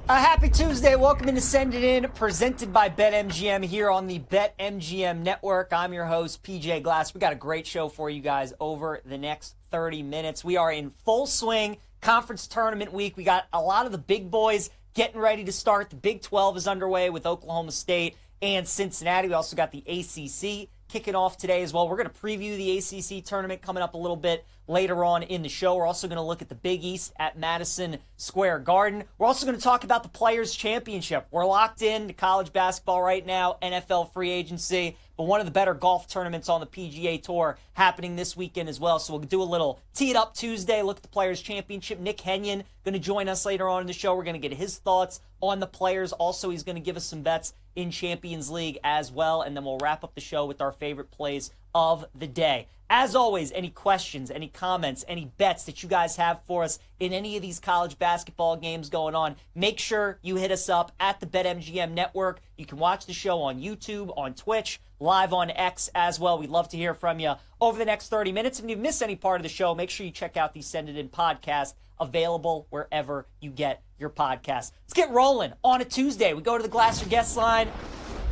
Happy Tuesday. Welcome into Send It In, presented by BetMGM here on the BetMGM network. I'm your host, PJ Glass. We got a great show for you guys over the next 30 minutes. We are in full swing, conference tournament week. We got a lot of the big boys getting ready to start. The Big 12 is underway with Oklahoma State and Cincinnati. We also got the ACC kicking off today as well. We're going to preview the ACC tournament coming up a little bit later on in the show. We're also going to look at the Big East at Madison Square Garden. We're also going to talk about the Players' Championship. We're locked in to college basketball right now, NFL free agency, but one of the better golf tournaments on the PGA Tour happening this weekend as well. So we'll do a little Tee It Up Tuesday, look at the Players' Championship. Nick Hennion going to join us later on in the show. We're going to get his thoughts on the players. Also, he's going to give us some bets in Champions League as well, and then we'll wrap up the show with our favorite plays of the day. As always, any questions, any comments, any bets that you guys have for us in any of these college basketball games going on, make sure you hit us up at the BetMGM network. You can watch the show on YouTube, on Twitch, live on X as well. We'd love to hear from you over the next 30 minutes. If you miss any part of the show, make sure you check out the Send It In podcast, available wherever you get your podcast. Let's get rolling on a Tuesday. We go to the Glasser guest line.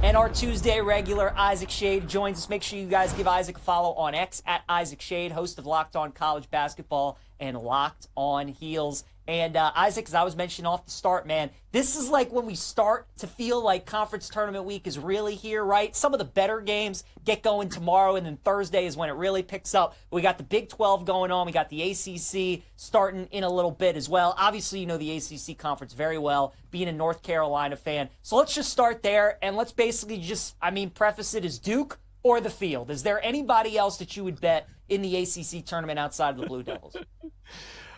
And our Tuesday regular, Isaac Schade, joins us. Make sure you guys give Isaac a follow on X at Isaac Schade, host of Locked On College Basketball and Locked On Heels. And Isaac, as I was mentioning off the start, man, this is like when we start to feel like conference tournament week is really here, right? Some of the better games get going tomorrow, and then Thursday is when it really picks up. We got the Big 12 going on. We got the ACC starting in a little bit as well. Obviously, you know the ACC conference very well, being a North Carolina fan. So let's just start there, and let's basically just, preface it as Duke or the field. Is there anybody else that you would bet in the ACC tournament outside of the Blue Devils?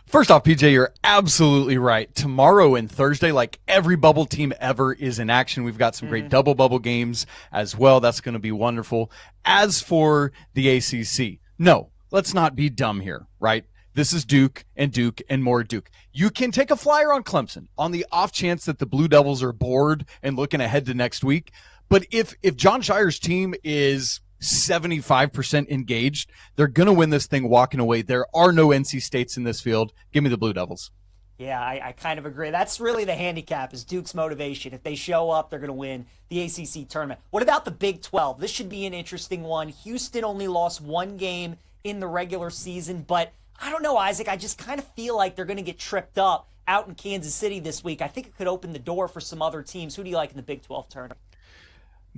First off, PJ, you're absolutely right. Tomorrow and Thursday, like every bubble team ever is in action. We've got some great double bubble games as well. That's going to be wonderful. As for the ACC, no, let's not be dumb here, right? This is Duke and more Duke. You can take a flyer on Clemson on the off chance that the Blue Devils are bored and looking ahead to next week. But if John Shire's team is 75% engaged, they're going to win this thing walking away. There are no NC States in this field. Give me the Blue Devils. Yeah, I kind of agree. That's really the handicap, is Duke's motivation. If they show up, they're going to win the ACC tournament. What about the Big 12? This should be an interesting one. Houston only lost one game in the regular season, but I don't know, Isaac. I just kind of feel like they're going to get tripped up out in Kansas City this week. I think it could open the door for some other teams. Who do you like in the Big 12 tournament?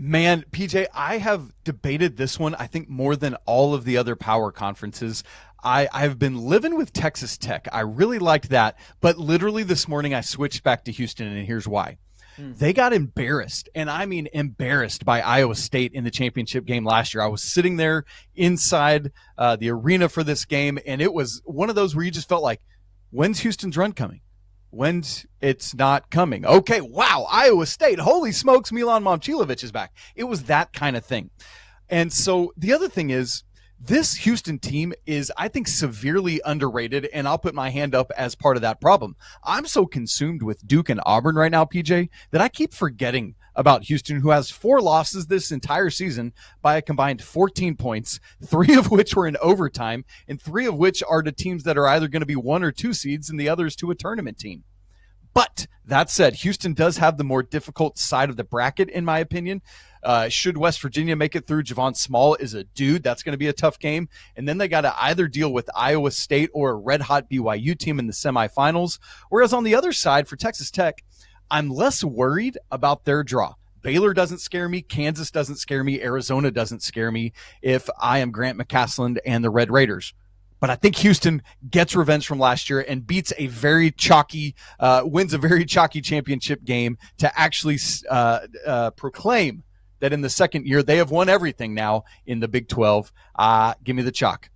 Man, PJ, I have debated this one, I think, more than all of the other power conferences. I've been living with Texas Tech. I really liked that. But literally this morning, I switched back to Houston, and here's why. They got embarrassed, and I mean embarrassed, by Iowa State in the championship game last year. I was sitting there inside the arena for this game, and it was one of those where you just felt like, when's Houston's run coming? When's it's not coming? Okay, wow, Iowa State, holy smokes, Milan Momcilovic is back. It was that kind of thing. And so the other thing is, this Houston team is, I think, severely underrated, and I'll put my hand up as part of that problem. I'm so consumed with Duke and Auburn right now, PJ, that I keep forgetting about Houston, who has 4 losses this entire season by a combined 14 points, 3 of which were in overtime, and 3 of which are to teams that are either going to be 1 or 2 seeds and the others to a tournament team. But that said, Houston does have the more difficult side of the bracket, in my opinion. Should West Virginia make it through, Javon Small is a dude. That's going to be a tough game. And then they got to either deal with Iowa State or a red-hot BYU team in the semifinals. Whereas on the other side, for Texas Tech, I'm less worried about their draw. Baylor doesn't scare me. Kansas doesn't scare me. Arizona doesn't scare me if I am Grant McCasland and the Red Raiders. But I think Houston gets revenge from last year and beats a very chalky, wins a very chalky championship game to actually proclaim that in the second year they have won everything now in the Big 12. Give me the chalk.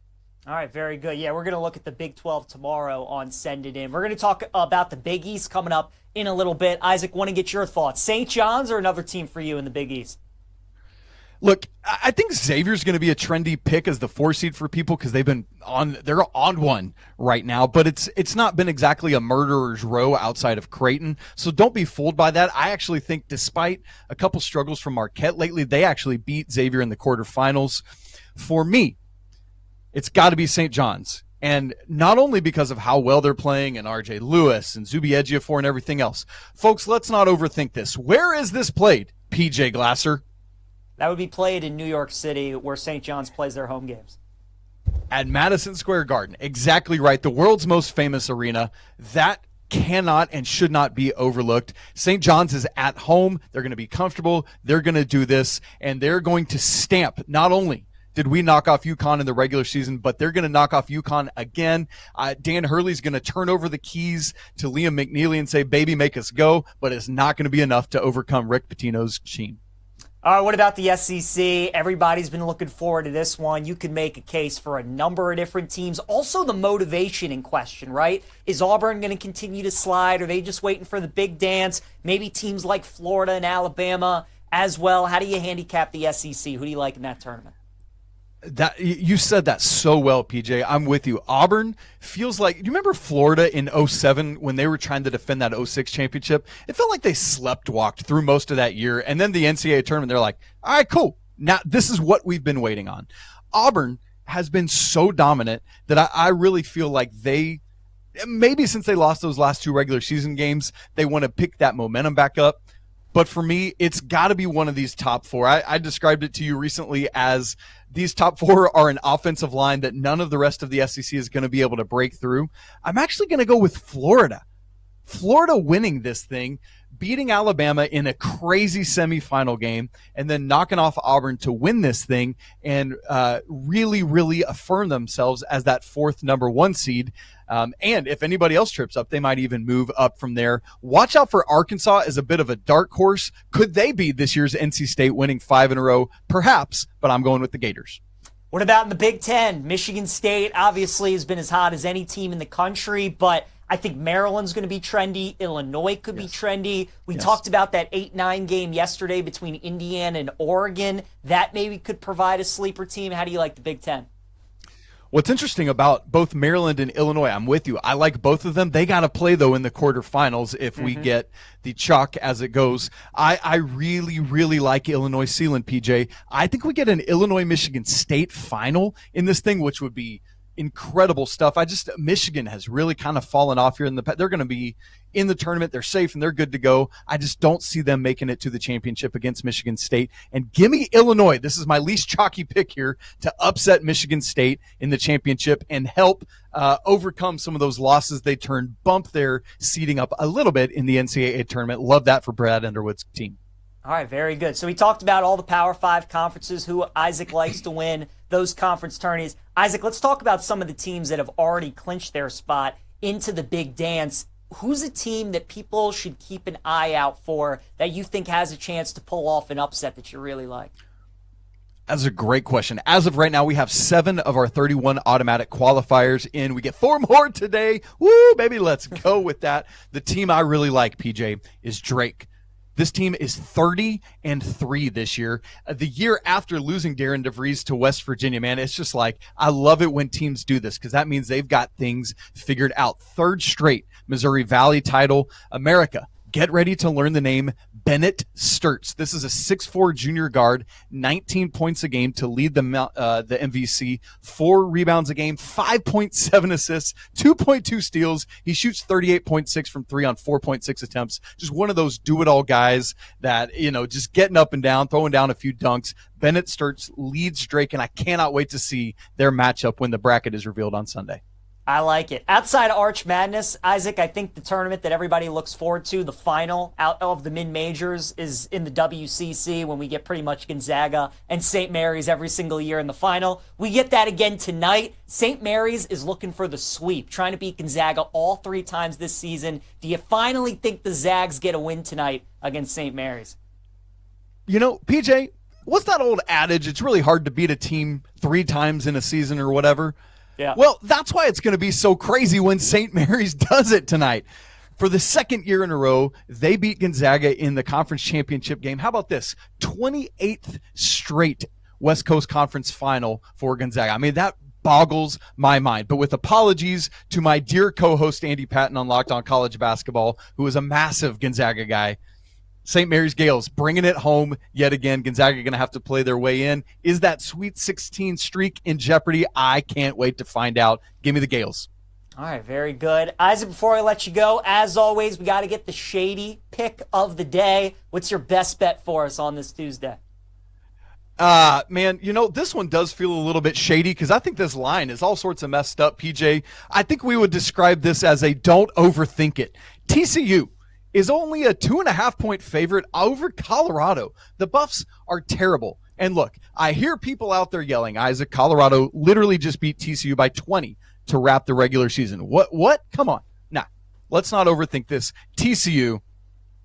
All right, very good. Yeah, we're going to look at the Big 12 tomorrow on Send It In. We're going to talk about the Big East coming up in a little bit. Isaac, want to get your thoughts. St. John's or another team for you in the Big East? Look, I think Xavier's going to be a trendy pick as the 4 seed for people because they're on one right now, but it's not been exactly a murderer's row outside of Creighton. So don't be fooled by that. I actually think despite a couple struggles from Marquette lately, they actually beat Xavier in the quarterfinals. For me, it's got to be St. John's. And not only because of how well they're playing and RJ Lewis and Zuby Ejiofor and everything else. Folks, let's not overthink this. Where is this played, PJ Glasser? That would be played in New York City, where St. John's plays their home games. At Madison Square Garden. Exactly right. The world's most famous arena. That cannot and should not be overlooked. St. John's is at home. They're going to be comfortable. They're going to do this, and they're going to stamp not only did we knock off UConn in the regular season, but they're going to knock off UConn again. Dan Hurley's going to turn over the keys to Liam McNeely and say, baby, make us go, but it's not going to be enough to overcome Rick Pitino's team. All right, what about the SEC? Everybody's been looking forward to this one. You can make a case for a number of different teams. Also, the motivation in question, right? Is Auburn going to continue to slide? Are they just waiting for the big dance? Maybe teams like Florida and Alabama as well. How do you handicap the SEC? Who do you like in that tournament? That you said that so well, PJ. I'm with you. Auburn feels like, do you remember Florida in 07 when they were trying to defend that 06 championship? It felt like they walked through most of that year. And then the NCAA tournament, they're like, all right, cool. Now this is what we've been waiting on. Auburn has been so dominant that I really feel like they, maybe since they lost those last 2 regular season games, they want to pick that momentum back up. But for me, it's got to be one of these top 4. I described it to you recently as these top 4 are an offensive line that none of the rest of the SEC is going to be able to break through. I'm actually going to go with Florida. Florida winning this thing, beating Alabama in a crazy semifinal game, and then knocking off Auburn to win this thing and really, really affirm themselves as that 4th number 1 seed. And if anybody else trips up, they might even move up from there. Watch out for Arkansas as a bit of a dark horse. Could they be this year's NC State, winning 5 in a row? Perhaps, but I'm going with the Gators. What about in the Big Ten? Michigan State obviously has been as hot as any team in the country, but I think Maryland's going to be trendy. Illinois could be trendy. We talked about that 8-9 game yesterday between Indiana and Oregon. That maybe could provide a sleeper team. How do you like the Big Ten? What's interesting about both Maryland and Illinois, I'm with you. I like both of them. They got to play, though, in the quarterfinals if we get the chalk as it goes. I really, really like Illinois Sealand, PJ. I think we get an Illinois-Michigan State final in this thing, which would be incredible stuff. Michigan has really kind of fallen off here. They're going to be in the tournament. They're safe and they're good to go. I just don't see them making it to the championship against Michigan State. And give me Illinois. This is my least chalky pick here to upset Michigan State in the championship and help overcome some of those losses they turned, bump their seeding up a little bit in the NCAA tournament. Love that for Brad Underwood's team. All right, very good. So we talked about all the Power 5 conferences, who Isaac likes to win those conference tourneys. Isaac, let's talk about some of the teams that have already clinched their spot into the big dance. Who's a team that people should keep an eye out for that you think has a chance to pull off an upset that you really like? That's a great question. As of right now, we have 7 of our 31 automatic qualifiers in. We get 4 more today. Woo, baby, let's go with that. The team I really like, PJ, is Drake. This team is 30-3 this year. The year after losing Darren DeVries to West Virginia, man, it's just like, I love it when teams do this because that means they've got things figured out. 3rd straight Missouri Valley title. America, get ready to learn the name Bennett Sturts. This is a 6'4" junior guard, 19 points a game to lead the MVC, 4 rebounds a game, 5.7 assists, 2.2 steals. He shoots 38.6 from 3 on 4.6 attempts. Just one of those do-it-all guys that, just getting up and down, throwing down a few dunks. Bennett Sturts leads Drake, and I cannot wait to see their matchup when the bracket is revealed on Sunday. I like it. Outside of Arch Madness, Isaac, I think the tournament that everybody looks forward to, the final out of the mid-majors, is in the WCC when we get pretty much Gonzaga and St. Mary's every single year in the final. We get that again tonight. St. Mary's is looking for the sweep, trying to beat Gonzaga all 3 times this season. Do you finally think the Zags get a win tonight against St. Mary's? PJ, what's that old adage? It's really hard to beat a team 3 times in a season or whatever. Yeah. Well, that's why it's going to be so crazy when St. Mary's does it tonight. For the 2nd year in a row, they beat Gonzaga in the conference championship game. How about this? 28th straight West Coast Conference final for Gonzaga. I mean, that boggles my mind. But with apologies to my dear co-host Andy Patton on Locked On College Basketball, who is a massive Gonzaga guy, St. Mary's Gales bringing it home yet again. Gonzaga going to have to play their way in. Is that Sweet 16 streak in jeopardy? I can't wait to find out. Give me the Gales. All right, very good. Isaac, before I let you go, as always, we got to get the Schade pick of the day. What's your best bet for us on this Tuesday? Man, this one does feel a little bit shady because I think this line is all sorts of messed up, PJ. I think we would describe this as a don't overthink it. TCU is only a 2.5-point favorite over Colorado. The Buffs are terrible. And look, I hear people out there yelling, Isaac, Colorado literally just beat TCU by 20 to wrap the regular season. What? Come on. Nah, let's not overthink this. TCU,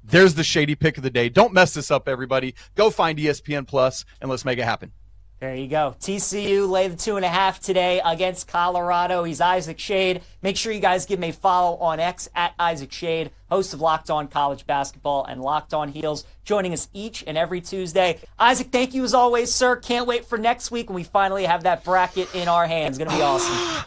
there's the Schade pick of the day. Don't mess this up, everybody. Go find ESPN Plus and let's make it happen. There you go. TCU lay the 2.5 today against Colorado. He's Isaac Schade. Make sure you guys give him a follow on X at Isaac Schade, host of Locked On College Basketball and Locked On Heels, joining us each and every Tuesday. Isaac, thank you as always, sir. Can't wait for next week when we finally have that bracket in our hands. It's going to be awesome.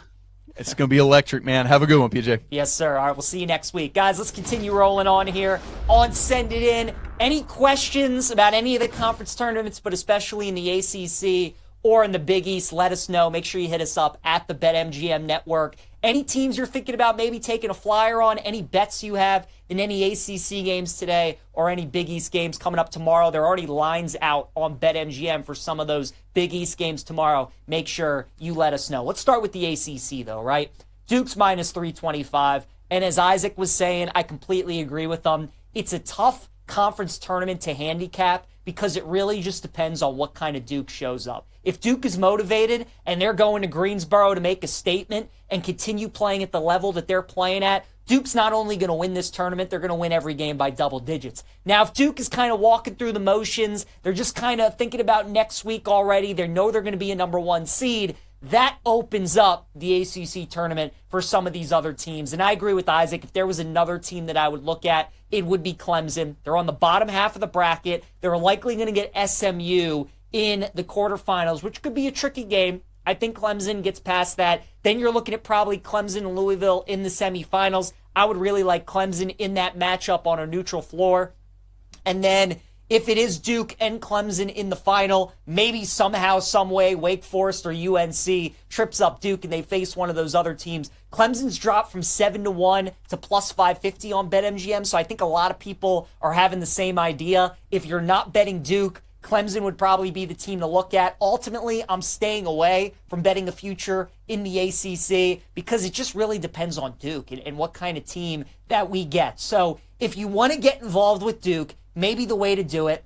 It's going to be electric, man. Have a good one, PJ. Yes, sir. All right, we'll see you next week. Guys, let's continue rolling on here on Send It In. Any questions about any of the conference tournaments, but especially in the ACC or in the Big East, let us know. Make sure you hit us up at the BetMGM Network. Any teams you're thinking about maybe taking a flyer on, any bets you have in any ACC games today or any Big East games coming up tomorrow. There are already lines out on BetMGM for some of those Big East games tomorrow. Make sure you let us know. Let's start with the ACC, though, right? Duke's minus 325. And as Isaac was saying, I completely agree with him. It's a tough conference tournament to handicap because it really just depends on what kind of Duke shows up. If Duke is motivated and they're going to Greensboro to make a statement and continue playing at the level that they're playing at, Duke's not only going to win this tournament, they're going to win every game by double digits. Now, if Duke is kind of walking through the motions, they're just kind of thinking about next week already, they know they're going to be a number one seed, that opens up the ACC tournament for some of these other teams. And I agree with Isaac. If there was another team that I would look at, it would be Clemson. They're on the bottom half of the bracket. They're likely going to get SMU in the quarterfinals, which could be a tricky game. I think Clemson gets past that. Then you're looking at probably Clemson and Louisville in the semifinals. I would really like Clemson in that matchup on a neutral floor. And then if it is Duke and Clemson in the final, maybe somehow, some way, Wake Forest or UNC trips up Duke and they face one of those other teams. Clemson's dropped from 7-1 to plus 550 on BetMGM, so I think a lot of people are having the same idea. If you're not betting Duke, Clemson would probably be the team to look at. Ultimately, I'm staying away from betting the future in the ACC because it just really depends on Duke and what kind of team that we get. So if you want to get involved with Duke, maybe the way to do it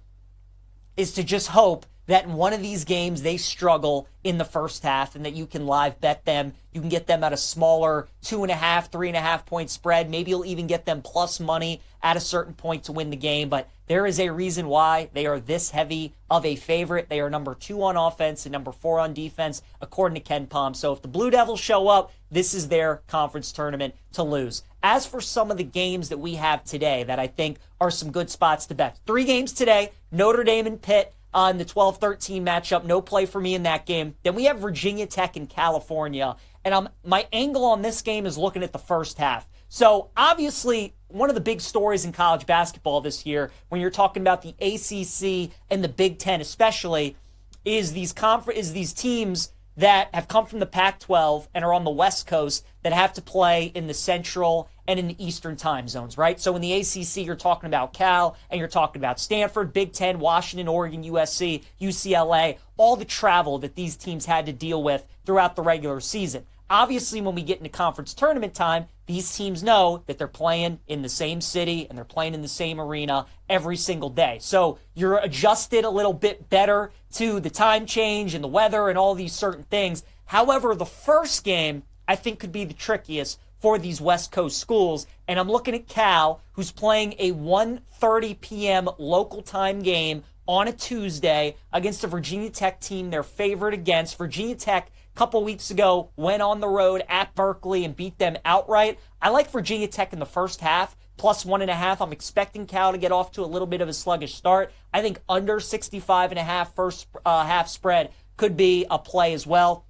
is to just hope that in one of these games they struggle in the first half and that you can live bet them. You can get them at a smaller 2.5, 3.5 point spread. Maybe you'll even get them plus money at a certain point to win the game. But there is a reason why they are this heavy of a favorite. They are number 2 on offense and number 4 on defense, according to Ken Pom. So if the Blue Devils show up, this is their conference tournament to lose. As for some of the games that we have today that I think are some good spots to bet. 3 games today, Notre Dame and Pitt on the 12-13 matchup. No play for me in that game. Then we have Virginia Tech and California. And my angle on this game is looking at the first half. So obviously, one of the big stories in college basketball this year, when you're talking about the ACC and the Big Ten especially, is these teams that have come from the Pac-12 and are on the West Coast that have to play in the Central and in the Eastern time zones, right? So in the ACC, you're talking about Cal, and you're talking about Stanford, Big Ten, Washington, Oregon, USC, UCLA, all the travel that these teams had to deal with throughout the regular season. Obviously, when we get into conference tournament time, these teams know that they're playing in the same city and they're playing in the same arena every single day. So you're adjusted a little bit better to the time change and the weather and all these certain things. However, the first game, I think, could be the trickiest for these West Coast schools. And I'm looking at Cal, who's playing a 1:30 p.m. local time game on a Tuesday against a Virginia Tech team they're favored against. Virginia Tech couple weeks ago went on the road at Berkeley and beat them outright. I like Virginia Tech in the first half, plus 1.5. I'm expecting Cal to get off to a little bit of a sluggish start. I think under 65.5 first half spread could be a play as well.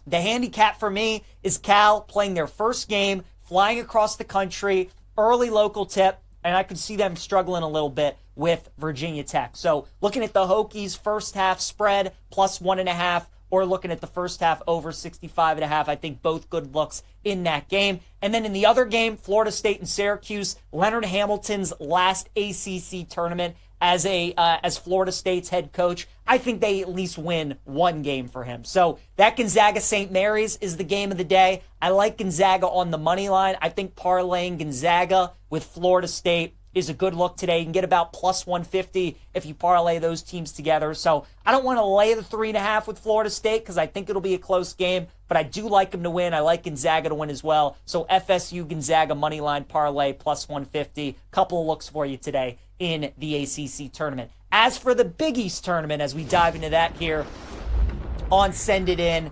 The handicap for me is Cal playing their first game, flying across the country, early local tip. and I could see them struggling a little bit with Virginia Tech. So looking at the Hokies first half spread plus 1.5, or looking at the first half over 65.5. I think both good looks in that game. And then in the other game, Florida State and Syracuse, Leonard Hamilton's last ACC tournament as Florida State's head coach. I think they at least win one game for him. So that Gonzaga-St. Mary's is the game of the day. I like Gonzaga on the money line. I think parlaying Gonzaga with Florida State is a good look today. You can get about plus 150 if you parlay those teams together. So I don't want to lay the 3.5 with Florida State because I think it'll be a close game, but I do like them to win. I like Gonzaga to win as well. So FSU Gonzaga money line parlay plus 150. Couple of looks for you today in the ACC tournament. As for the Big East tournament, as we dive into that here on Send It In,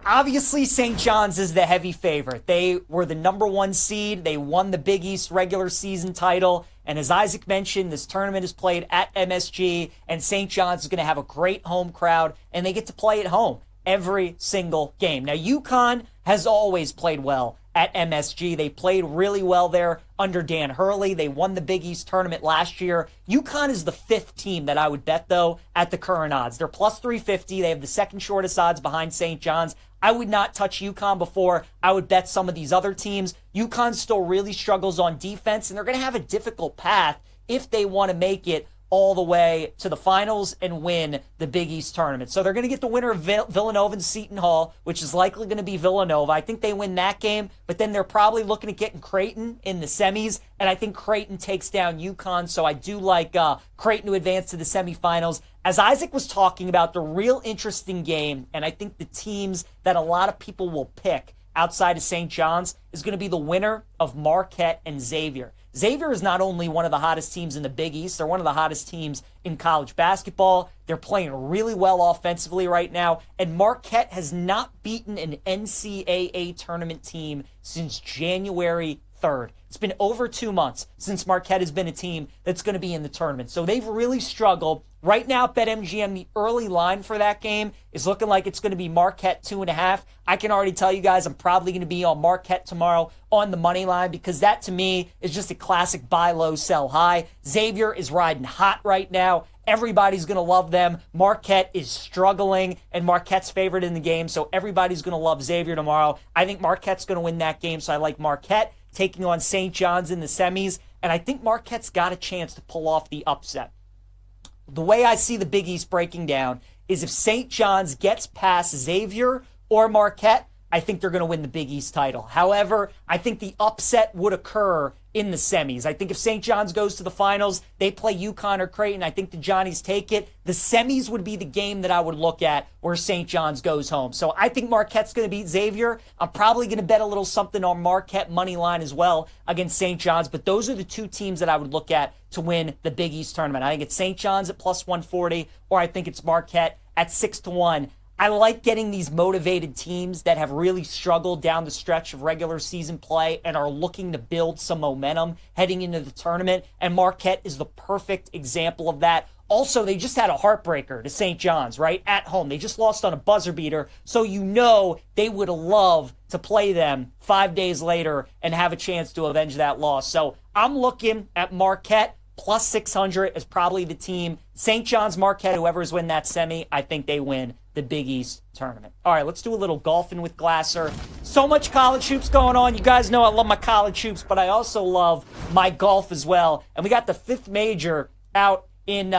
obviously, St. John's is the heavy favorite. They were the number 1 seed. They won the Big East regular season title. And as Isaac mentioned, this tournament is played at MSG, and St. John's is going to have a great home crowd, and they get to play at home every single game. Now, UConn has always played well at MSG. They played really well there under Dan Hurley. They won the Big East tournament last year. UConn is the 5th team that I would bet, though, at the current odds. They're plus 350. They have the second shortest odds behind St. John's. I would not touch UConn before I would bet some of these other teams. UConn still really struggles on defense, and they're going to have a difficult path if they want to make it all the way to the finals and win the Big East tournament. So they're going to get the winner of Villanova and Seton Hall, which is likely going to be Villanova. I think they win that game, but then they're probably looking at getting Creighton in the semis, and I think Creighton takes down UConn, so I do like Creighton to advance to the semifinals. As Isaac was talking about, the real interesting game, and I think the teams that a lot of people will pick outside of St. John's is going to be the winner of Marquette and Xavier. Xavier is not only one of the hottest teams in the Big East, they're one of the hottest teams in college basketball. They're playing really well offensively right now, and Marquette has not beaten an NCAA tournament team since January 3rd. It's been over 2 months since Marquette has been a team that's going to be in the tournament. So they've really struggled. Right now, BetMGM, the early line for that game is looking like it's going to be Marquette 2.5. I can already tell you guys I'm probably going to be on Marquette tomorrow on the money line because that, to me, is just a classic buy low, sell high. Xavier is riding hot right now. Everybody's going to love them. Marquette is struggling, and Marquette's favored in the game, so everybody's going to love Xavier tomorrow. I think Marquette's going to win that game, so I like Marquette taking on St. John's in the semis, and I think Marquette's got a chance to pull off the upset. The way I see the Big East breaking down is if St. John's gets past Xavier or Marquette, I think they're going to win the Big East title. However, I think the upset would occur in the semis. I think if St. John's goes to the finals, they play UConn or Creighton. I think the Johnnies take it. The semis would be the game that I would look at where St. John's goes home. So I think Marquette's going to beat Xavier. I'm probably going to bet a little something on Marquette money line as well against St. John's. But those are the two teams that I would look at to win the Big East tournament. I think it's St. John's at plus 140, or I think it's Marquette at 6-1. I like getting these motivated teams that have really struggled down the stretch of regular season play and are looking to build some momentum heading into the tournament, and Marquette is the perfect example of that. Also, they just had a heartbreaker to St. John's, right, at home. They just lost on a buzzer beater, so you know they would love to play them 5 days later and have a chance to avenge that loss. So I'm looking at Marquette plus 600 is probably the team. St. John's, Marquette, whoever's win that semi, I think they win the Big East tournament. All right, let's do a little golfing with Glasser. So much college hoops going on. You guys know I love my college hoops, but I also love my golf as well. And we got the 5th major out in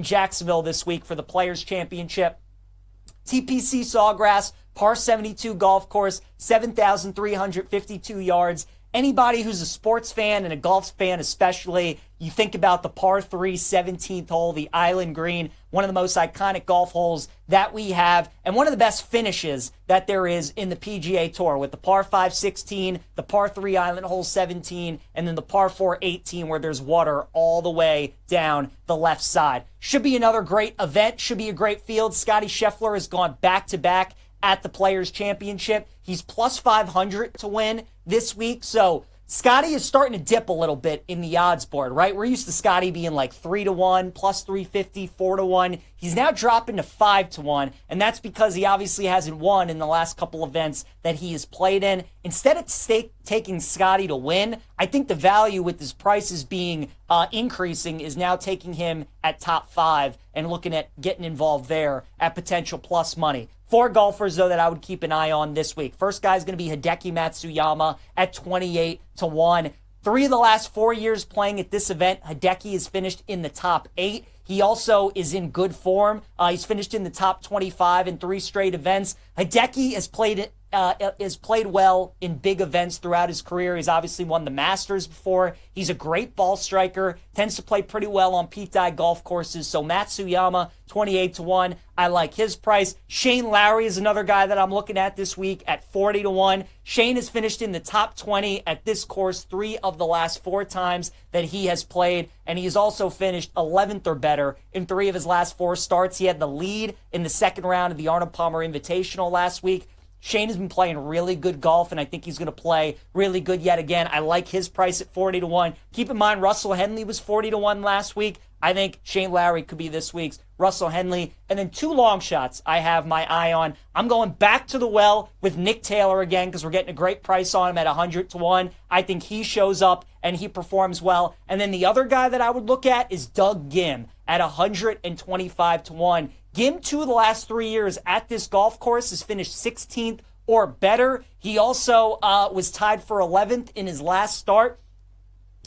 Jacksonville this week for the Players Championship. TPC Sawgrass, par 72 golf course, 7,352 yards. Anybody who's a sports fan and a golf fan especially, you think about the par 3 17th hole, the Island Green, one of the most iconic golf holes that we have, and one of the best finishes that there is in the PGA Tour with the par 5 16, the par 3 Island hole 17, and then the par 4 18 where there's water all the way down the left side. Should be another great event, should be a great field. Scotty Scheffler has gone back-to-back at the Players Championship. He's plus 500 to win this week, so Schade is starting to dip a little bit in the odds board, right? We're used to Schade being like 3-1, plus 350, 4-1. He's now dropping to 5-1, and that's because he obviously hasn't won in the last couple events that he has played in. Instead of taking Schade to win, I think the value with his prices being increasing is now taking him at top 5 and looking at getting involved there at potential plus money. 4 golfers, though, that I would keep an eye on this week. First guy is going to be Hideki Matsuyama at 28-1. 3 of the last 4 years playing at this event, Hideki has finished in the top 8. He also is in good form. He's finished in the top 25 in 3 straight events. Hideki has played well in big events throughout his career. He's obviously won the Masters before. He's a great ball striker, tends to play pretty well on Pete Dye golf courses. So Matsuyama, 28-1. I like his price. Shane Lowry is another guy that I'm looking at this week at 40-1. Shane has finished in the top 20 at this course 3 of the last 4 times that he has played, and he has also finished 11th or better in 3 of his last 4 starts. He had the lead in the second round of the Arnold Palmer Invitational last week. Shane has been playing really good golf, and I think he's going to play really good yet again. I like his price at 40-1. Keep in mind, Russell Henley was 40-1 last week. I think Shane Lowry could be this week's Russell Henley. And then 2 long shots I have my eye on. I'm going back to the well with Nick Taylor again because we're getting a great price on him at 100-1. I think he shows up and he performs well. And then the other guy that I would look at is Doug Gim at 125-1. Gim, 2 of the last 3 years at this golf course, has finished 16th or better. He also was tied for 11th in his last start.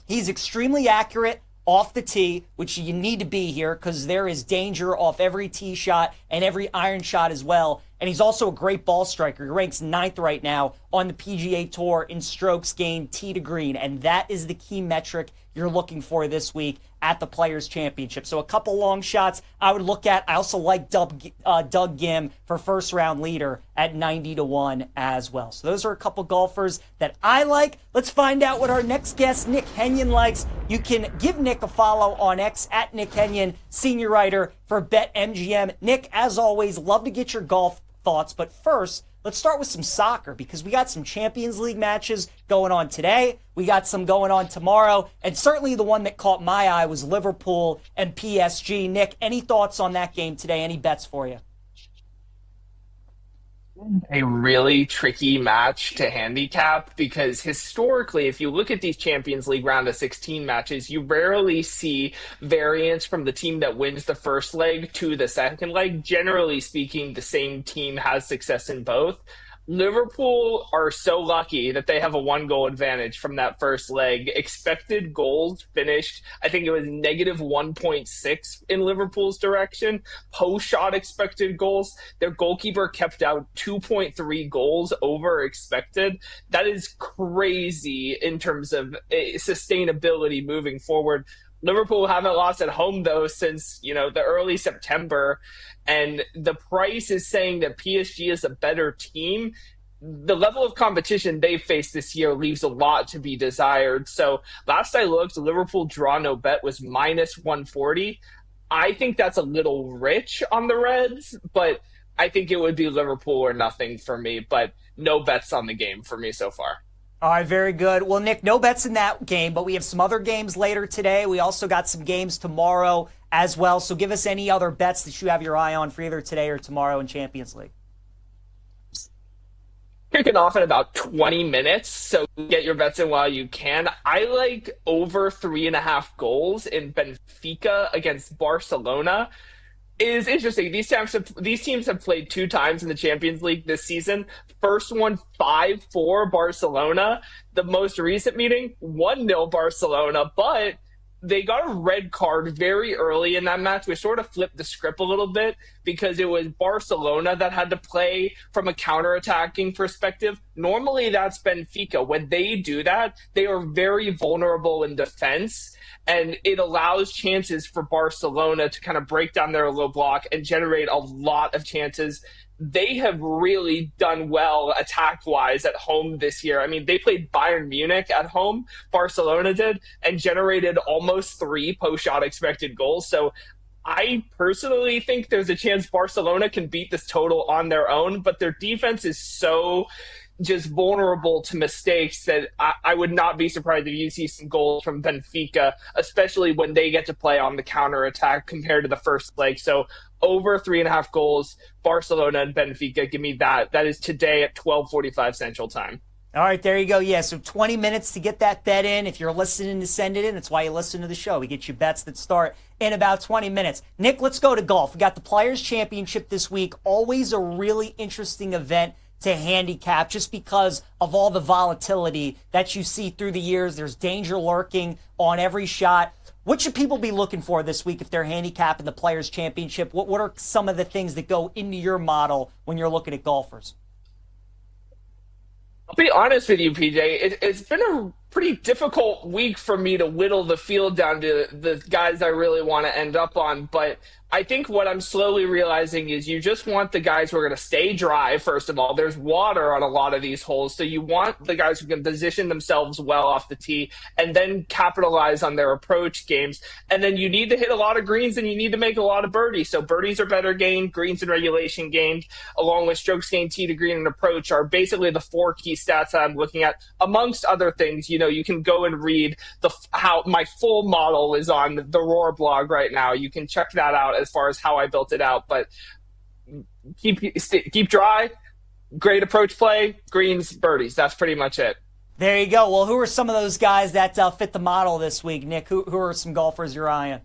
He's extremely accurate off the tee, which you need to be here because there is danger off every tee shot and every iron shot as well. And he's also a great ball striker. He ranks 9th right now on the PGA Tour in strokes gained tee to green. And that is the key metric you're looking for this week at the Players' Championship. So a couple long shots I would look at. I also like Doug Gim for first round leader at 90-1 as well. So those are a couple golfers that I like. Let's find out what our next guest, Nick Hennion, likes. You can give Nick a follow on X at Nick Hennion, senior writer for BetMGM. Nick, as always, love to get your golf thoughts, but first, let's start with some soccer because we got some Champions League matches going on today. We got some going on tomorrow, and certainly the one that caught my eye was Liverpool and PSG. Nick, any thoughts on that game today? Any bets for you? A really tricky match to handicap because historically, if you look at these Champions League round of 16 matches, you rarely see variance from the team that wins the first leg to the second leg. Generally speaking, the same team has success in both. Liverpool are so lucky that they have a 1-goal advantage from that first leg. Expected goals finished, I think it was negative 1.6 in Liverpool's direction. Post-shot expected goals, their goalkeeper kept out 2.3 goals over expected. That is crazy in terms of sustainability moving forward. Liverpool haven't lost at home, though, since, the early September. And the price is saying that PSG is a better team. The level of competition they've faced this year leaves a lot to be desired. So last I looked, Liverpool draw no bet was minus 140. I think that's a little rich on the Reds, but I think it would be Liverpool or nothing for me. But no bets on the game for me so far. All right, very good. Well, Nick, no bets in that game, but we have some other games later today. We also got some games tomorrow as well. So give us any other bets that you have your eye on for either today or tomorrow in Champions League. Kicking off in about 20 minutes, so get your bets in while you can. I like over 3.5 goals in Benfica against Barcelona. It is interesting. These teams have played 2 times in the Champions League this season. First one, 5-4 Barcelona. The most recent meeting, 1-0 Barcelona, but they got a red card very early in that match, which sort of flipped the script a little bit because it was Barcelona that had to play from a counterattacking perspective. Normally, that's Benfica. When they do that, they are very vulnerable in defense, and it allows chances for Barcelona to kind of break down their low block and generate a lot of chances. They have really done well attack-wise at home this year. I mean, they played Bayern Munich at home, Barcelona did, and generated almost 3 post-shot expected goals. So I personally think there's a chance Barcelona can beat this total on their own, but their defense is so just vulnerable to mistakes that I would not be surprised if you see some goals from Benfica, especially when they get to play on the counterattack compared to the first leg. So over 3.5 goals, Barcelona and Benfica, give me that. That is today at 12:45 Central Time. All right, there you go. Yeah, so 20 minutes to get that bet in. If you're listening to Send It In, that's why you listen to the show. We get you bets that start in about 20 minutes. Nick, let's go to golf. We got the Players' Championship this week. Always a really interesting event to handicap just because of all the volatility that you see through the years. There's danger lurking on every shot. What should people be looking for this week if they're handicapping the Players' Championship? What are some of the things that go into your model when you're looking at golfers? I'll be honest with you, PJ. It's been a pretty difficult week for me to whittle the field down to the guys I really want to end up on. But I think what I'm slowly realizing is you just want the guys who are going to stay dry, first of all. There's water on a lot of these holes, so you want the guys who can position themselves well off the tee and then capitalize on their approach games. And then you need to hit a lot of greens and you need to make a lot of birdies. So birdies are better gained, greens and regulation gained, along with strokes gained, tee to green, and approach are basically the 4 key stats that I'm looking at. Amongst other things, you can go and read how my full model is on the Roar blog right now. You can check that out as far as how I built it out. But keep dry, great approach play, greens, birdies. That's pretty much it. There you go. Well, who are some of those guys that fit the model this week, Nick? Who are some golfers you're eyeing?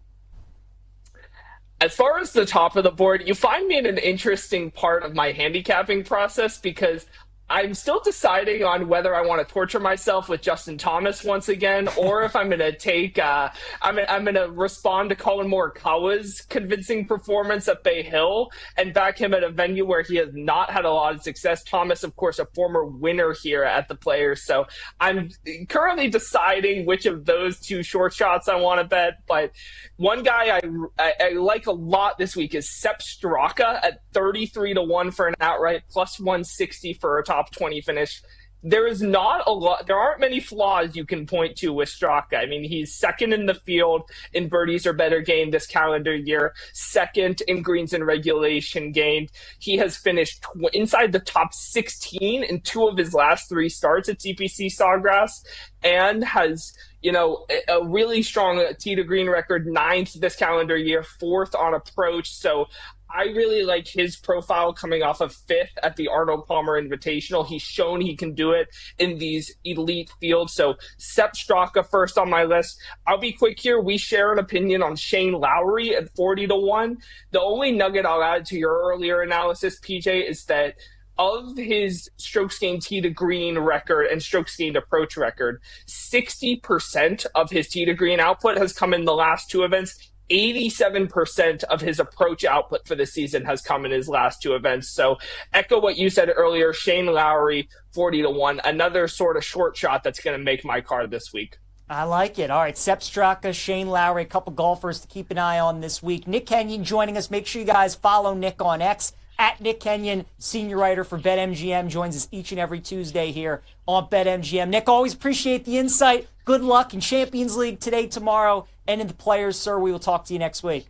As far as the top of the board, you find me in an interesting part of my handicapping process because I'm still deciding on whether I want to torture myself with Justin Thomas once again, or if I'm going to take, I'm going to respond to Colin Morikawa's convincing performance at Bay Hill and back him at a venue where he has not had a lot of success. Thomas, of course, a former winner here at the Players. So I'm currently deciding which of those 2 short shots I want to bet. But one guy I like a lot this week is Sepp Straka at 33-1 for an outright, plus 160 for a top 20 finish. There aren't many flaws you can point to with Straka. I mean, he's second in the field in birdies or better gained this calendar year, second in greens and regulation gained. He has finished inside the top 16 in 2 of his last 3 starts at TPC Sawgrass, and has a really strong tee to green record, 9th this calendar year, 4th on approach. So I really like his profile coming off of 5th at the Arnold Palmer Invitational. He's shown he can do it in these elite fields. So Sepp Straka first on my list. I'll be quick here. We share an opinion on Shane Lowry at 40-1. The only nugget I'll add to your earlier analysis, PJ, is that of his strokes gained tee to green record and strokes gained approach record, 60% of his tee to green output has come in the last 2 events. 87% of his approach output for the season has come in his last 2 events. So echo what you said earlier, Shane Lowry, 40-1, another sort of short shot that's going to make my card this week. I like it. All right, Sepp Straka, Shane Lowry, a couple golfers to keep an eye on this week. Nick Hennion joining us. Make sure you guys follow Nick on X. At Nick Hennion, senior writer for BetMGM, joins us each and every Tuesday here on BetMGM. Nick, always appreciate the insight. Good luck in Champions League today, tomorrow, and in the Players, sir. We will talk to you next week.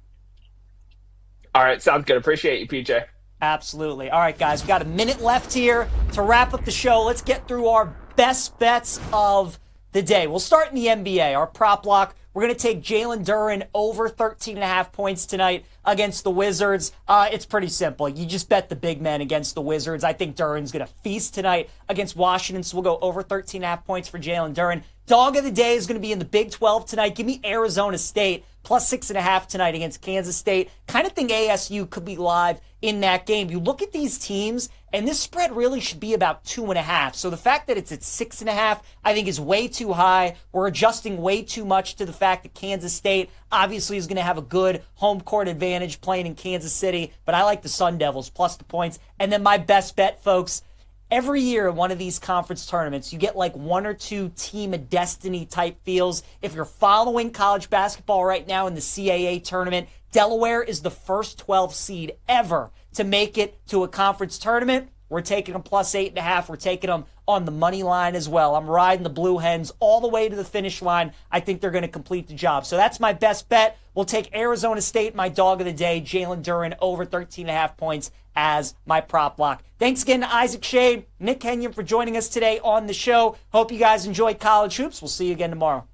All right, sounds good. Appreciate you, PJ. Absolutely. All right, guys, we've got a minute left here to wrap up the show. Let's get through our best bets of the day. We'll start in the NBA, our prop block. We're going to take Jalen Duren over 13.5 points tonight against the Wizards. It's pretty simple. You just bet the big men against the Wizards. I think Duren's going to feast tonight against Washington, so we'll go over 13.5 points for Jalen Duren. Dog of the day is going to be in the Big 12 tonight. Give me Arizona State, plus 6.5 tonight against Kansas State. Kind of think ASU could be live in that game. You look at these teams, and this spread really should be about 2.5. So the fact that it's at 6.5, I think is way too high. We're adjusting way too much to the fact that Kansas State obviously is going to have a good home court advantage playing in Kansas City, but I like the Sun Devils plus the points. And then my best bet, folks, every year in one of these conference tournaments, you get like 1 or 2 team of destiny type feels. If you're following college basketball right now in the CAA tournament, Delaware is the first 12 seed ever to make it to a conference tournament. We're taking them plus 8.5. We're taking them on the money line as well. I'm riding the Blue Hens all the way to the finish line. I think they're going to complete the job. So that's my best bet. We'll take Arizona State, my dog of the day, Jalen Duren, over 13.5 points as my prop lock. Thanks again to Isaac Schade, Nick Hennion for joining us today on the show. Hope you guys enjoyed college hoops. We'll see you again tomorrow.